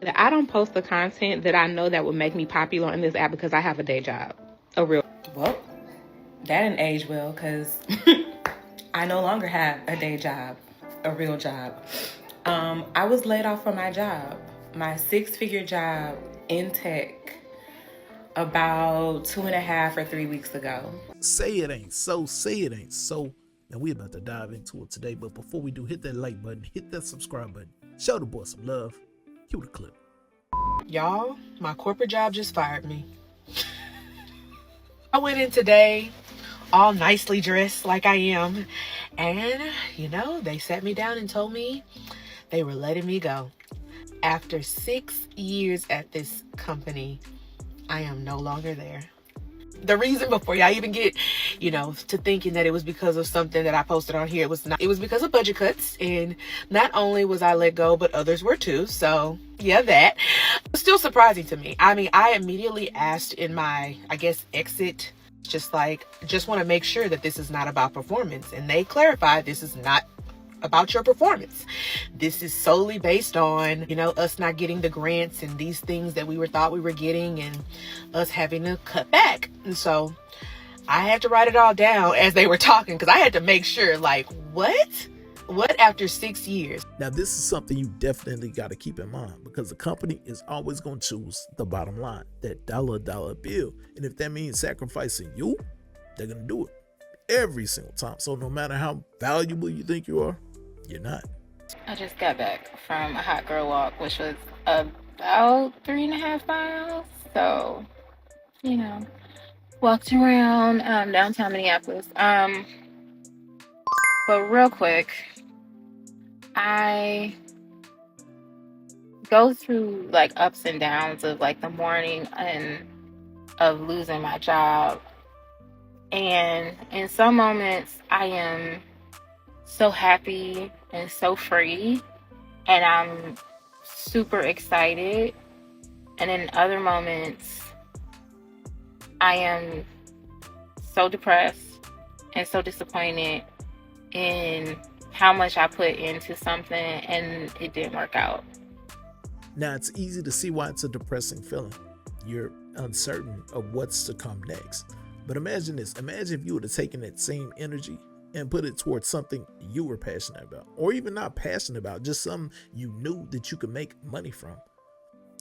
that I don't post the content that I know that would make me popular on this app because I have a day job. Well, that didn't age well because I no longer have a day job, a real job. I was laid off from my job, my 6-figure job in tech, about 2.5 or 3 weeks ago. Say it ain't so, say it ain't so. And we're about to dive into it today. But before we do, hit that like button, hit that subscribe button. Show the boy some love. Cue the clip. Y'all, my corporate job just fired me. I went in today all nicely dressed like I am. And, they sat me down and told me they were letting me go. After 6 years at this company, I am no longer there. The reason, before y'all even get, to thinking that it was because of something that I posted on here, it was not. It was because of budget cuts. And not only was I let go, but others were too. So yeah, that was still surprising to me. I mean, I immediately asked in my, exit, just want to make sure that this is not about performance. And they clarified this is not about your performance. This is solely based on, us not getting the grants and these things that we thought we were getting and us having to cut back. And so I had to write it all down as they were talking because I had to make sure, what? What after 6 years? Now, this is something you definitely got to keep in mind because the company is always going to choose the bottom line, that dollar bill. And if that means sacrificing you, they're going to do it every single time. So no matter how valuable you think you are, you're not. I just got back from a hot girl walk, which was about 3.5 miles. So, walked around downtown Minneapolis. But real quick, I go through ups and downs of the morning and of losing my job. And in some moments, I am so happy and so free, and I'm super excited. And in other moments, I am so depressed and so disappointed in how much I put into something and it didn't work out. Now, it's easy to see why it's a depressing feeling. You're uncertain of what's to come next. But imagine this. Imagine if you would have taken that same energy and put it towards something you were passionate about, or even not passionate about, just something you knew that you could make money from.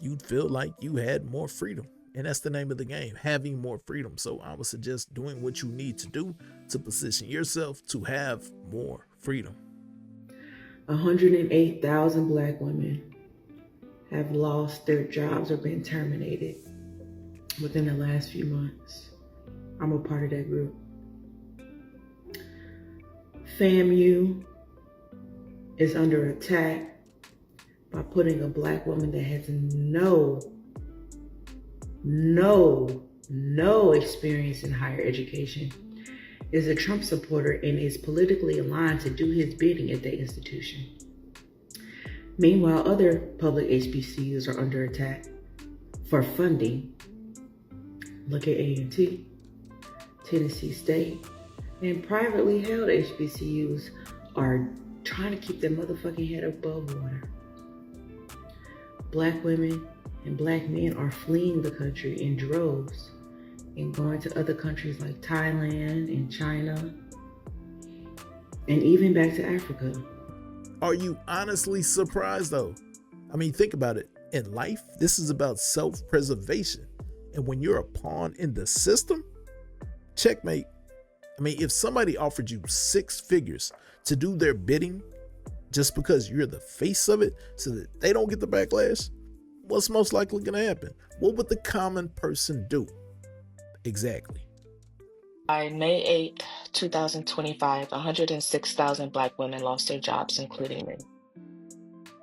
You'd feel like you had more freedom. And that's the name of the game, having more freedom. So I would suggest doing what you need to do to position yourself to have more freedom. 108,000 Black women have lost their jobs or been terminated within the last few months. I'm a part of that group. FAMU is under attack by putting a Black woman that has no experience in higher education, is a Trump supporter, and is politically aligned to do his bidding at the institution. Meanwhile, other public HBCUs are under attack for funding. Look at A&T, Tennessee State, and privately held HBCUs are trying to keep their motherfucking head above water. Black women and Black men are fleeing the country in droves and going to other countries like Thailand and China, and even back to Africa. Are you honestly surprised though? I mean, think about it. In life, this is about self-preservation. And when you're a pawn in the system, checkmate. I mean, if somebody offered you 6 figures to do their bidding just because you're the face of it so that they don't get the backlash, what's most likely going to happen? What would the common person do? Exactly. By May 8th, 2025, 106,000 Black women lost their jobs, including me.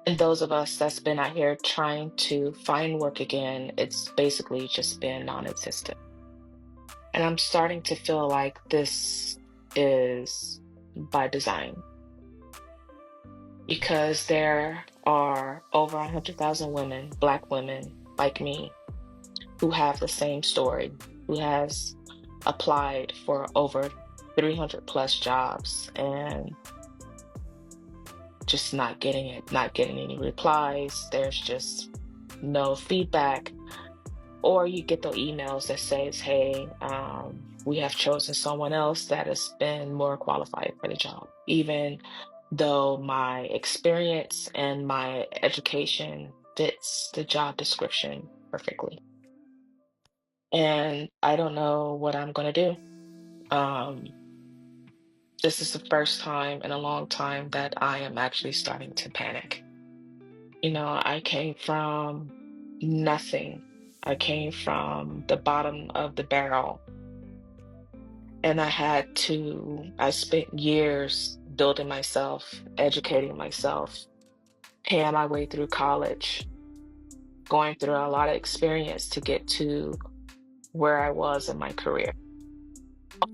And those of us that's been out here trying to find work again, it's basically just been non-existent. And I'm starting to feel like this is by design, because there are over 100,000 women, Black women like me, who have the same story, who has applied for over 300 plus jobs and just not getting it, not getting any replies. There's just no feedback, or you get the emails that says, hey, we have chosen someone else that has been more qualified for the job, even though my experience and my education fits the job description perfectly. And I don't know what I'm going to do. This is the first time in a long time that I am actually starting to panic. I came from nothing. I came from the bottom of the barrel, and I spent years building myself, educating myself, paying my way through college, going through a lot of experience to get to where I was in my career,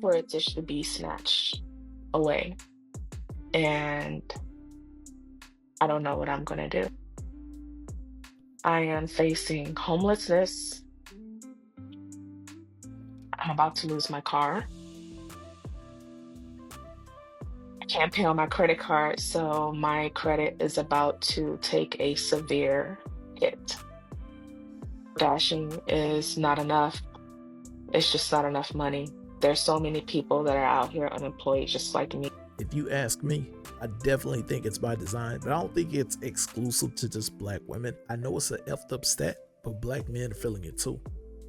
for it to should be snatched away. And I don't know what I'm going to do. I am facing homelessness. I'm about to lose my car. I can't pay on my credit card, so my credit is about to take a severe hit. Dashing is not enough. It's just not enough money. There's so many people that are out here unemployed just like me. If you ask me, I definitely think it's by design, but I don't think it's exclusive to just black women. I know it's an effed up stat, but black men are feeling it too.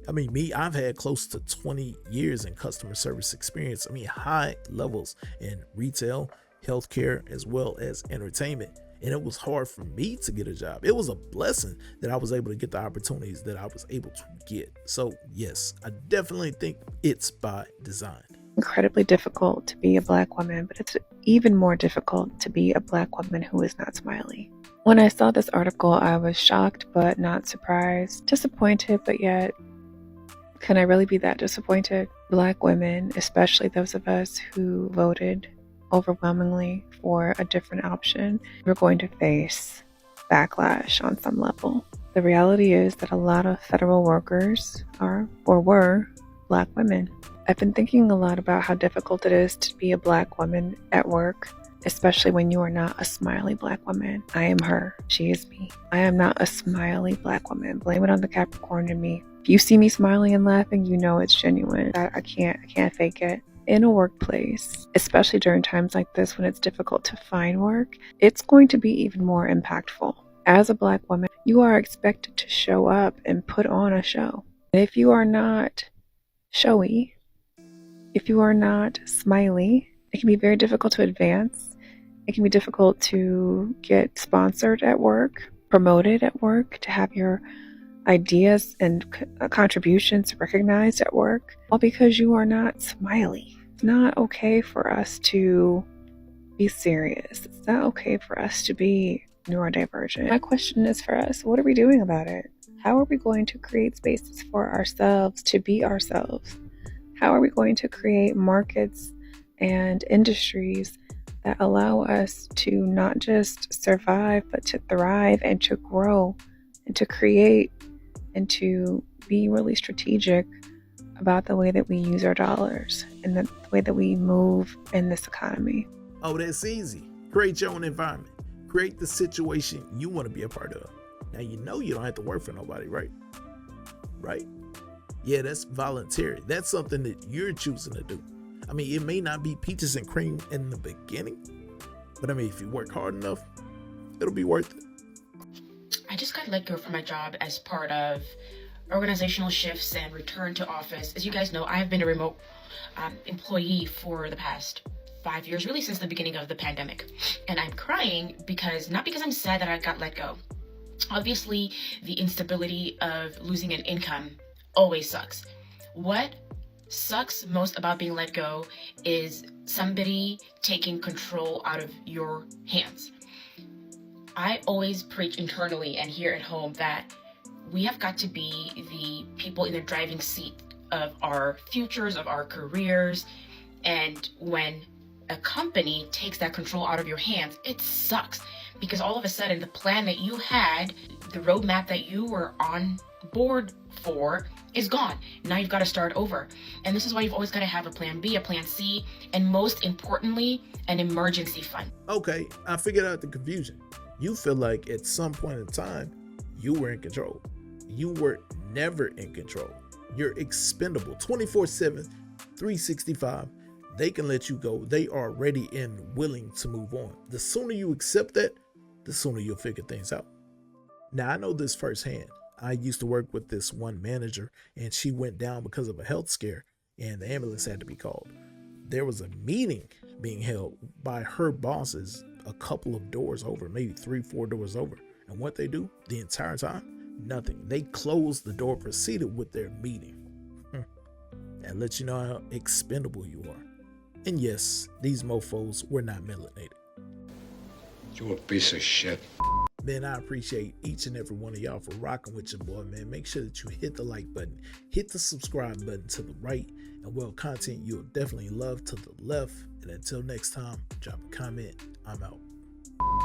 I mean, I've had close to 20 years in customer service experience. I mean, high levels in retail, healthcare, as well as entertainment. And it was hard for me to get a job. It was a blessing that I was able to get the opportunities that I was able to get. So yes, I definitely think it's by design. Incredibly difficult to be a black woman, but it's even more difficult to be a black woman who is not smiley. When I saw this article, I was shocked but not surprised, disappointed, but yet, can I really be that disappointed? Black women, especially those of us who voted overwhelmingly for a different option, we're going to face backlash on some level. The reality is that a lot of federal workers are or were black women. I've been thinking a lot about how difficult it is to be a black woman at work, especially when you are not a smiley black woman. I am her. She is me. I am not a smiley black woman. Blame it on the Capricorn in me. If you see me smiling and laughing, you know it's genuine. I can't fake it. In a workplace, especially during times like this when it's difficult to find work, it's going to be even more impactful. As a black woman, you are expected to show up and put on a show. If you are not showy, if you are not smiley, it can be very difficult to advance. It can be difficult to get sponsored at work, promoted at work, to have your ideas and contributions recognized at work, all because you are not smiley. It's not okay for us to be serious. It's not okay for us to be neurodivergent. My question is for us, what are we doing about it? How are we going to create spaces for ourselves to be ourselves? How are we going to create markets and industries that allow us to not just survive, but to thrive and to grow and to create and to be really strategic about the way that we use our dollars and the way that we move in this economy? Oh, that's easy. Create your own environment. Create the situation you want to be a part of. Now, you don't have to work for nobody, right? Right? Yeah, that's voluntary. That's something that you're choosing to do. I mean, it may not be peaches and cream in the beginning, but I mean, if you work hard enough, it'll be worth it. I just got let go from my job as part of organizational shifts and return to office. As you guys know, I have been a remote employee for the past 5 years, really since the beginning of the pandemic. And I'm crying not because I'm sad that I got let go. Obviously, the instability of losing an income always sucks. What sucks most about being let go is somebody taking control out of your hands. I always preach internally and here at home that we have got to be the people in the driving seat of our futures, of our careers. And when a company takes that control out of your hands, it sucks, because all of a sudden the plan that you had, the roadmap that you were on board for, is gone. Now you've got to start over. And this is why you've always got to have a plan B, a plan C, and most importantly, an emergency fund. Okay, I figured out the confusion. You feel like at some point in time, you were in control. you were never in control. You're expendable 24/7, 365. They can let you go. They are ready and willing to move on. The sooner you accept that, the sooner you'll figure things out. Now, I know this firsthand. I used to work with this one manager, and she went down because of a health scare, and the ambulance had to be called. There was a meeting being held by her bosses a couple of doors over, maybe 3-4 doors over. And what they do the entire time? Nothing. They closed the door, proceeded with their meeting. That lets you know how expendable you are. And yes, these mofos were not melanated. You a piece of shit. Man, I appreciate each and every one of y'all for rocking with your boy, man. Make sure that you hit the like button, hit the subscribe button to the right, and well, content you'll definitely love to the left. And until next time, drop a comment. I'm out.